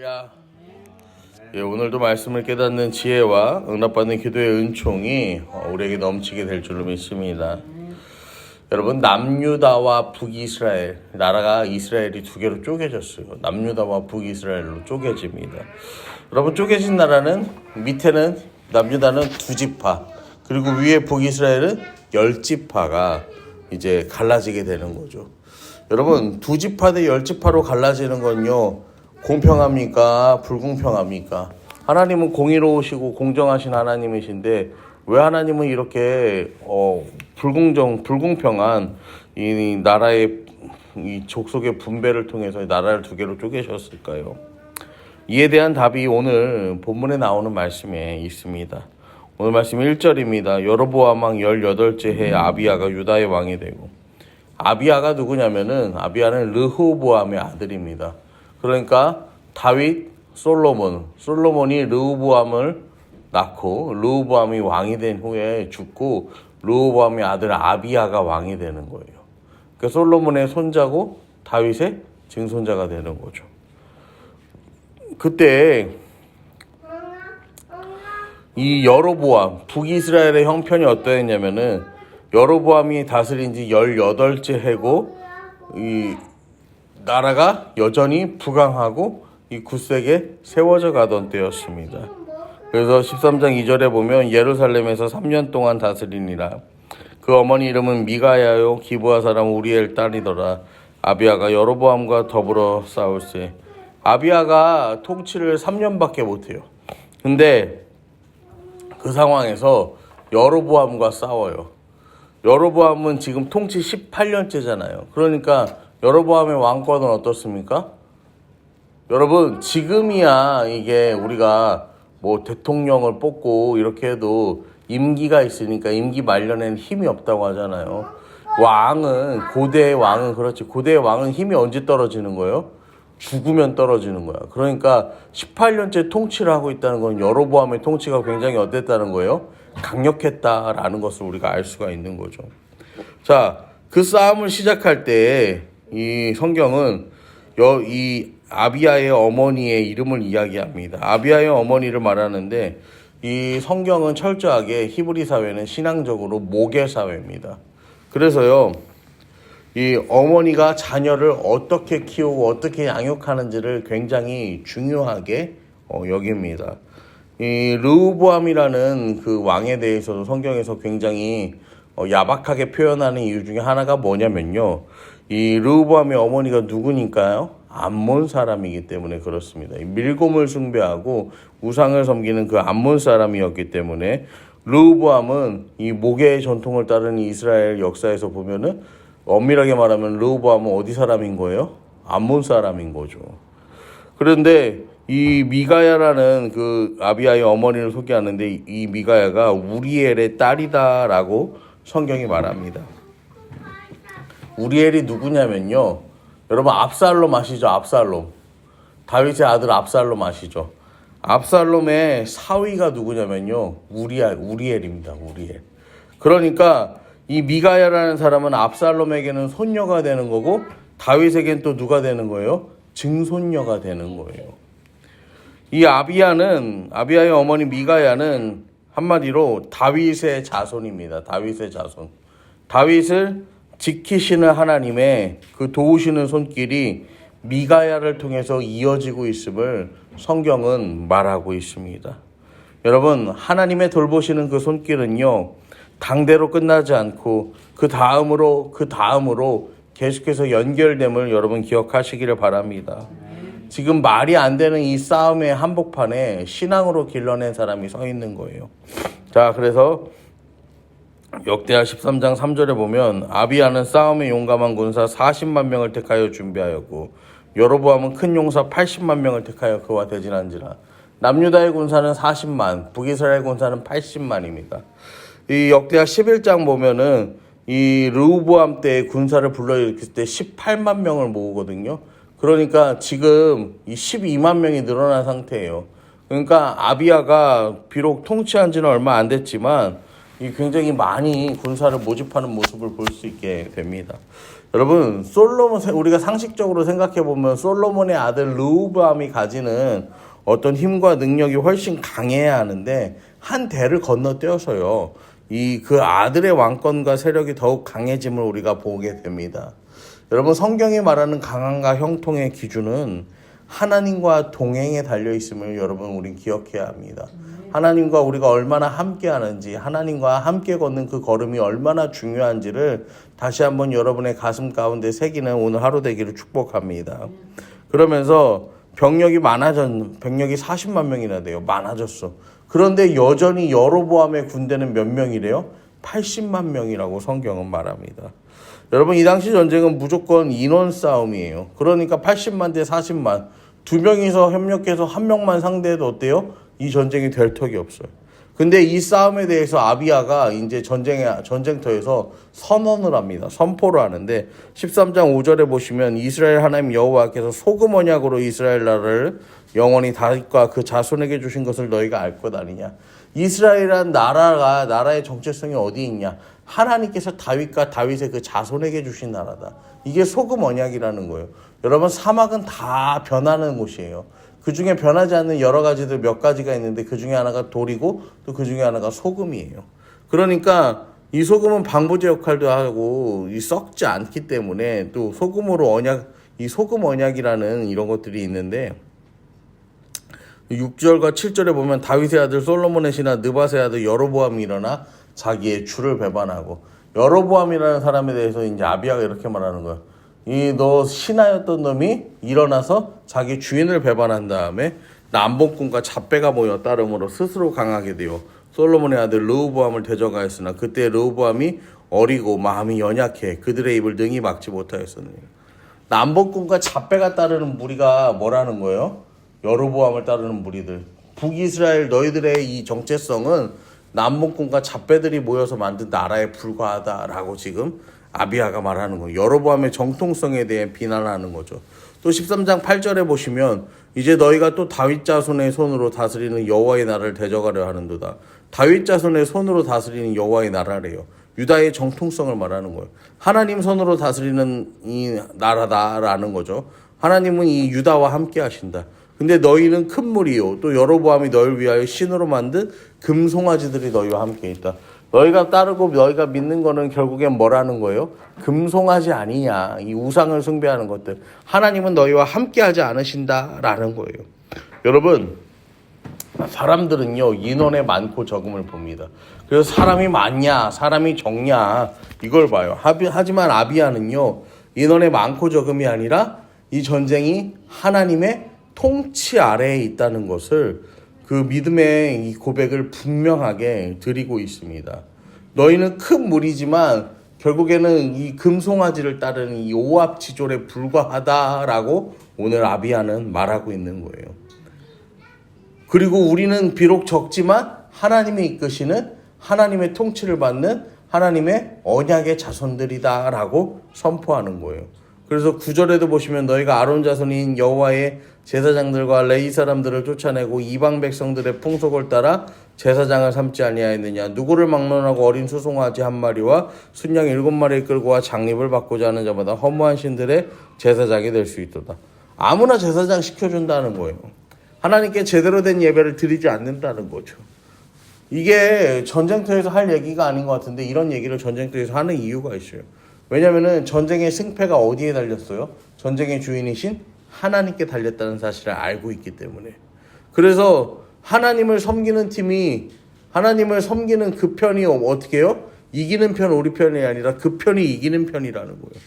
할렐루야. 오늘도 말씀을 깨닫는 지혜와 응답받는 기도의 은총이 우리에게 넘치게 될 줄로 믿습니다. 여러분, 남유다와 북이스라엘, 나라가 이스라엘이 두 개로 쪼개졌어요. 남유다와 북이스라엘로 쪼개집니다. 여러분, 쪼개진 나라는 밑에는 남유다는 2지파, 그리고 위에 북이스라엘은 10지파가 이제 갈라지게 되는 거죠. 여러분, 2지파 대 10지파로 갈라지는 건요, 공평합니까? 불공평합니까? 하나님은 공의로우시고 공정하신 하나님이신데 왜 하나님은 이렇게 불공평한 이 나라의 이 족속의 분배를 통해서 나라를 두 개로 쪼개셨을까요? 이에 대한 답이 오늘 본문에 나오는 말씀에 있습니다. 오늘 말씀 1절입니다. 여로보암 왕 18째 해 아비야가 유다의 왕이 되고, 아비야가 누구냐면은 아비야는 르호보암의 아들입니다. 그러니까 다윗, 솔로몬이 르호보암을 낳고 르호보암이 왕이 된 후에 죽고 르호보암의 아들 아비야가 왕이 되는 거예요. 그러니까 솔로몬의 손자고 다윗의 증손자가 되는 거죠. 그때 이 여로보암, 북이스라엘의 형편이 어떠했냐면은 여로보암이 다스린 지 18째 해고 이 나라가 여전히 부강하고 이 굳세게 세워져 가던 때였습니다. 그래서 13장 2절에 보면 예루살렘에서 3년 동안 다스리니라. 그 어머니 이름은 미가야요 기브아 사람 우리엘 딸이더라. 아비야가 여로보암과 더불어 싸울세. 아비야가 통치를 3년밖에 못해요. 근데 그 상황에서 여로보암과 싸워요. 여로보암은 지금 통치 18년째잖아요. 그러니까 여로보암의 왕권은 어떻습니까? 여러분, 지금이야 이게 우리가 뭐 대통령을 뽑고 이렇게 해도 임기가 있으니까 임기 말년에는 힘이 없다고 하잖아요. 고대의 왕은 그렇지. 고대의 왕은 힘이 언제 떨어지는 거예요? 죽으면 떨어지는 거야. 그러니까 18년째 통치를 하고 있다는 건 여로보암의 통치가 굉장히 어땠다는 거예요? 강력했다라는 것을 우리가 알 수가 있는 거죠. 자, 그 싸움을 시작할 때 이 성경은 이 아비야의 어머니의 이름을 이야기합니다. 아비야의 어머니를 말하는데 이 성경은 철저하게 히브리 사회는 신앙적으로 모계 사회입니다. 그래서요, 이 어머니가 자녀를 어떻게 키우고 어떻게 양육하는지를 굉장히 중요하게 여깁니다. 이 르호보암이라는 그 왕에 대해서도 성경에서 굉장히 야박하게 표현하는 이유 중에 하나가 뭐냐면요, 이 르호보암의 어머니가 누구니까요? 암몬 사람이기 때문에 그렇습니다. 밀곰을 숭배하고 우상을 섬기는 그 암몬 사람이었기 때문에 르호보암은 이 모계의 전통을 따르는 이스라엘 역사에서 보면은 엄밀하게 말하면 르호보암은 어디 사람인 거예요? 암몬 사람인 거죠. 그런데 이 미가야라는 그 아비야의 어머니를 소개하는데 이 미가야가 우리엘의 딸이다라고 성경이 말합니다. 우리엘이 누구냐면요, 여러분 압살롬 아시죠? 압살롬. 다윗의 아들 압살롬 아시죠? 압살롬의 사위가 누구냐면요, 우리엘입니다. 우리엘. 그러니까 이 미가야라는 사람은 압살롬에게는 손녀가 되는 거고 다윗에게는 또 누가 되는 거예요? 증손녀가 되는 거예요. 이 아비야의 어머니 미가야는 한마디로 다윗의 자손입니다. 다윗의 자손. 다윗을 지키시는 하나님의 그 도우시는 손길이 미가야를 통해서 이어지고 있음을 성경은 말하고 있습니다. 여러분, 하나님의 돌보시는 그 손길은요, 당대로 끝나지 않고 그 다음으로 계속해서 연결됨을 여러분 기억하시기를 바랍니다. 지금 말이 안 되는 이 싸움의 한복판에 신앙으로 길러낸 사람이 서 있는 거예요. 자, 그래서 역대하 13장 3절에 보면 아비야는 싸움에 용감한 군사 40만 명을 택하여 준비하였고 여로보암은 큰 용사 80만 명을 택하여 그와 대진한지라. 남유다의 군사는 40만, 북이스라엘 군사는 80만입니다. 이 역대하 11장 보면은 이 르호보암 때 군사를 불러일으켰을 때 18만 명을 모으거든요. 그러니까 지금 이 12만 명이 늘어난 상태예요. 그러니까 아비야가 비록 통치한 지는 얼마 안 됐지만 이 굉장히 많이 군사를 모집하는 모습을 볼 수 있게 됩니다. 여러분, 우리가 상식적으로 생각해 보면 솔로몬의 아들 르호보암이 가지는 어떤 힘과 능력이 훨씬 강해야 하는데 한 대를 건너뛰어서요. 그 아들의 왕권과 세력이 더욱 강해짐을 우리가 보게 됩니다. 여러분, 성경이 말하는 강함과 형통의 기준은 하나님과 동행에 달려 있음을 여러분 우린 기억해야 합니다. 하나님과 우리가 얼마나 함께 하는지, 하나님과 함께 걷는 그 걸음이 얼마나 중요한지를 다시 한번 여러분의 가슴 가운데 새기는 오늘 하루 되기를 축복합니다. 그러면서 병력이 40만 명이나 돼요. 많아졌어. 그런데 여전히 여로보암의 군대는 몇 명이래요? 80만 명이라고 성경은 말합니다. 여러분, 이 당시 전쟁은 무조건 인원 싸움이에요. 그러니까 80만 대 40만. 두 명이서 협력해서 한 명만 상대해도 어때요? 이 전쟁이 될 턱이 없어요. 근데 이 싸움에 대해서 아비야가 이제 전쟁터에서 선언을 합니다. 선포를 하는데 13장 5절에 보시면 이스라엘 하나님 여호와께서 소금 언약으로 이스라엘 나라를 영원히 다윗과 그 자손에게 주신 것을 너희가 알 것 아니냐. 이스라엘이란 나라의 정체성이 어디 있냐. 하나님께서 다윗과 다윗의 그 자손에게 주신 나라다. 이게 소금 언약이라는 거예요. 여러분, 사막은 다 변하는 곳이에요. 그 중에 변하지 않는 여러 가지들 몇 가지가 있는데 그 중에 하나가 돌이고 또 그 중에 하나가 소금이에요. 그러니까 이 소금은 방부제 역할도 하고 썩지 않기 때문에 또 소금으로 이 소금 언약이라는 이런 것들이 있는데 6절과 7절에 보면 다윗의 아들 솔로몬의 신하 느밧의 아들 여로보암이 일어나 자기의 주를 배반하고, 여로보암이라는 사람에 대해서 이제 아비야가 이렇게 말하는 거예요. 너 신하였던 놈이 일어나서 자기 주인을 배반한 다음에 남봉꾼과 잡배가 모여 따름으로 스스로 강하게 되어 솔로몬의 아들 르호보암을 대적하였으나 그때 르호보암이 어리고 마음이 연약해 그들의 입을 능히 막지 못하였었느니라. 남봉꾼과 잡배가 따르는 무리가 뭐라는 거예요? 여로보암을 따르는 무리들. 북이스라엘 너희들의 이 정체성은 남봉꾼과 잡배들이 모여서 만든 나라에 불과하다라고 지금 아비야가 말하는 거예요. 여로보암의 정통성에 대해 비난하는 거죠. 또 13장 8절에 보시면 이제 너희가 또 다윗 자손의 손으로 다스리는 여호와의 나라를 대적하려 하는도다. 다윗 자손의 손으로 다스리는 여호와의 나라래요. 유다의 정통성을 말하는 거예요. 하나님 손으로 다스리는 이 나라다라는 거죠. 하나님은 이 유다와 함께 하신다. 근데 너희는 큰 무리요. 또 여로보암이 너희를 위하여 신으로 만든 금송아지들이 너희와 함께 있다. 너희가 따르고 너희가 믿는 거는 결국엔 뭐라는 거예요? 금송아지 아니냐. 이 우상을 숭배하는 것들. 하나님은 너희와 함께 하지 않으신다라는 거예요. 여러분, 사람들은요, 인원의 많고 적음을 봅니다. 그래서 사람이 많냐, 사람이 적냐, 이걸 봐요. 하지만 아비야는요, 인원의 많고 적음이 아니라 이 전쟁이 하나님의 통치 아래에 있다는 것을 그 믿음의 이 고백을 분명하게 드리고 있습니다. 너희는 큰 무리지만 결국에는 이 금송아지를 따르는 이 오합지졸에 불과하다라고 오늘 아비야는 말하고 있는 거예요. 그리고 우리는 비록 적지만 하나님이 이끄시는 하나님의 통치를 받는 하나님의 언약의 자손들이다라고 선포하는 거예요. 그래서 9절에도 보시면 너희가 아론 자손인 여호와의 제사장들과 레위 사람들을 쫓아내고 이방 백성들의 풍속을 따라 제사장을 삼지 아니하였느냐. 누구를 막론하고 어린 수송아지 한 마리와 순양 7마리를 끌고 와 장립을 받고자 하는 자마다 허무한 신들의 제사장이 될 수 있도다. 아무나 제사장 시켜준다는 거예요. 하나님께 제대로 된 예배를 드리지 않는다는 거죠. 이게 전쟁터에서 할 얘기가 아닌 것 같은데 이런 얘기를 전쟁터에서 하는 이유가 있어요. 왜냐하면 전쟁의 승패가 어디에 달렸어요? 전쟁의 주인이신 하나님께 달렸다는 사실을 알고 있기 때문에. 그래서 하나님을 섬기는 팀이 하나님을 섬기는 그 편이 어떻게 해요? 이기는 편 우리 편이 아니라 그 편이 이기는 편이라는 거예요.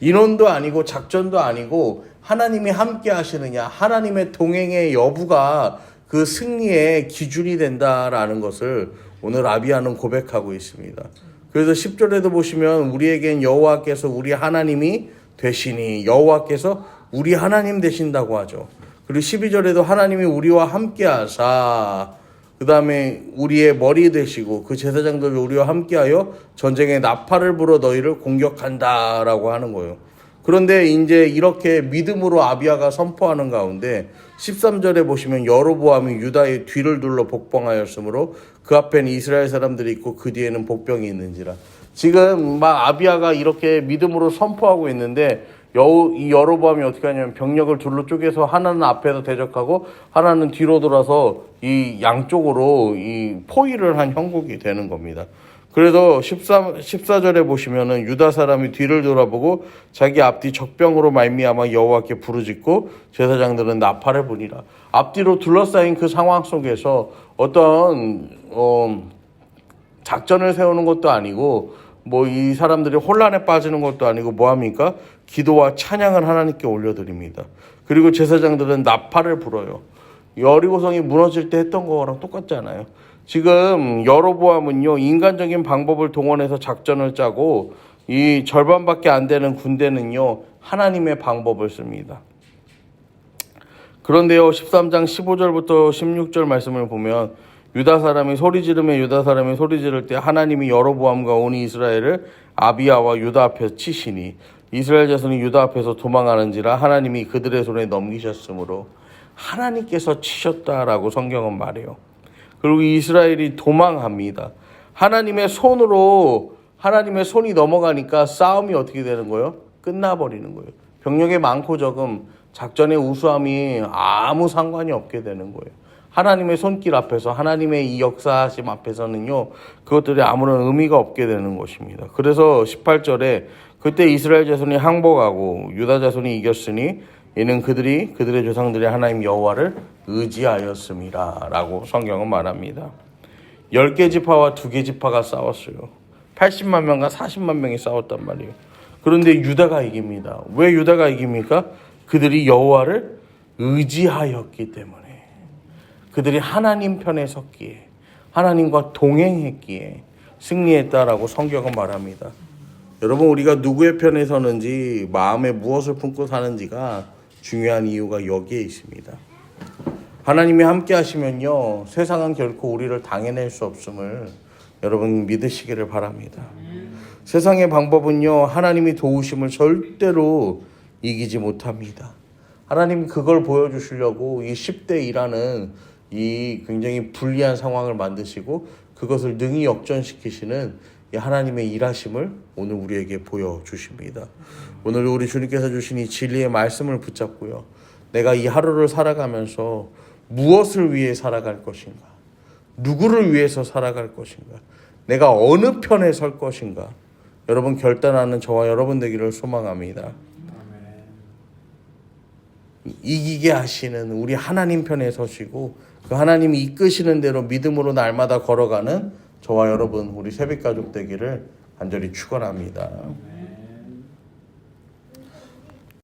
인원도 아니고 작전도 아니고 하나님이 함께 하시느냐, 하나님의 동행의 여부가 그 승리의 기준이 된다라는 것을 오늘 아비야는 고백하고 있습니다. 그래서 10절에도 보시면 우리에겐 여호와께서 우리 하나님이 되시니, 여호와께서 우리 하나님 되신다고 하죠. 그리고 12절에도 하나님이 우리와 함께 하사, 그 다음에 우리의 머리 되시고 그 제사장들도 우리와 함께하여 전쟁에 나팔을 불어 너희를 공격한다라고 하는 거예요. 그런데 이제 이렇게 믿음으로 아비야가 선포하는 가운데 13절에 보시면 여로보암이 유다의 뒤를 둘러 복병하였으므로 그 앞에는 이스라엘 사람들이 있고 그 뒤에는 복병이 있는지라. 지금 막 아비야가 이렇게 믿음으로 선포하고 있는데 이 여로보암이 어떻게 하냐면 병력을 둘로 쪼개서 하나는 앞에서 대적하고 하나는 뒤로 돌아서 이 양쪽으로 이 포위를 한 형국이 되는 겁니다. 그래서 14절에 보시면은 유다 사람이 뒤를 돌아보고 자기 앞뒤 적병으로 말미암아 여호와께 부르짖고 제사장들은 나팔을 부니라. 앞뒤로 둘러싸인 그 상황 속에서 어떤 작전을 세우는 것도 아니고 뭐 이 사람들이 혼란에 빠지는 것도 아니고 뭐합니까? 기도와 찬양을 하나님께 올려드립니다. 그리고 제사장들은 나팔을 불어요. 여리고성이 무너질 때 했던 거랑 똑같잖아요. 지금 여로보암은요, 인간적인 방법을 동원해서 작전을 짜고 이 절반밖에 안 되는 군대는요, 하나님의 방법을 씁니다. 그런데요, 13장 15절부터 16절 말씀을 보면 유다 사람이 소리 지를 때 하나님이 여로보암과 온 이스라엘을 아비야와 유다 앞에서 치시니 이스라엘 자손이 유다 앞에서 도망하는지라 하나님이 그들의 손에 넘기셨으므로 하나님께서 치셨다라고 성경은 말해요. 그리고 이스라엘이 도망합니다. 하나님의 손이 넘어가니까 싸움이 어떻게 되는 거예요? 끝나버리는 거예요. 병력의 많고 적음, 작전의 우수함이 아무 상관이 없게 되는 거예요. 하나님의 손길 앞에서, 하나님의 이 역사하심 앞에서는요, 그것들이 아무런 의미가 없게 되는 것입니다. 그래서 18절에 그때 이스라엘 자손이 항복하고 유다 자손이 이겼으니 이는 그들의 조상들이 하나님 여호와를 의지하였음이라 라고 성경은 말합니다. 10개 지파와 2개 지파가 싸웠어요. 80만 명과 40만 명이 싸웠단 말이에요. 그런데 유다가 이깁니다. 왜 유다가 이깁니까? 그들이 여호와를 의지하였기 때문에. 그들이 하나님 편에 섰기에, 하나님과 동행했기에 승리했다라고 성경은 말합니다. 여러분, 우리가 누구의 편에 서는지, 마음에 무엇을 품고 사는지가 중요한 이유가 여기에 있습니다. 하나님이 함께 하시면요, 세상은 결코 우리를 당해낼 수 없음을 여러분 믿으시기를 바랍니다. 세상의 방법은요, 하나님이 도우심을 절대로 이기지 못합니다. 하나님이 그걸 보여주시려고 이 10대 2라는 이 굉장히 불리한 상황을 만드시고 그것을 능히 역전시키시는 이 하나님의 일하심을 오늘 우리에게 보여주십니다. 오늘 우리 주님께서 주신 이 진리의 말씀을 붙잡고요, 내가 이 하루를 살아가면서 무엇을 위해 살아갈 것인가, 누구를 위해서 살아갈 것인가, 내가 어느 편에 설 것인가, 여러분 결단하는 저와 여러분 되기를 소망합니다. 이기게 하시는 우리 하나님 편에 서시고 그 하나님이 이끄시는 대로 믿음으로 날마다 걸어가는 저와 여러분, 우리 새벽가족 되기를 간절히 축원합니다.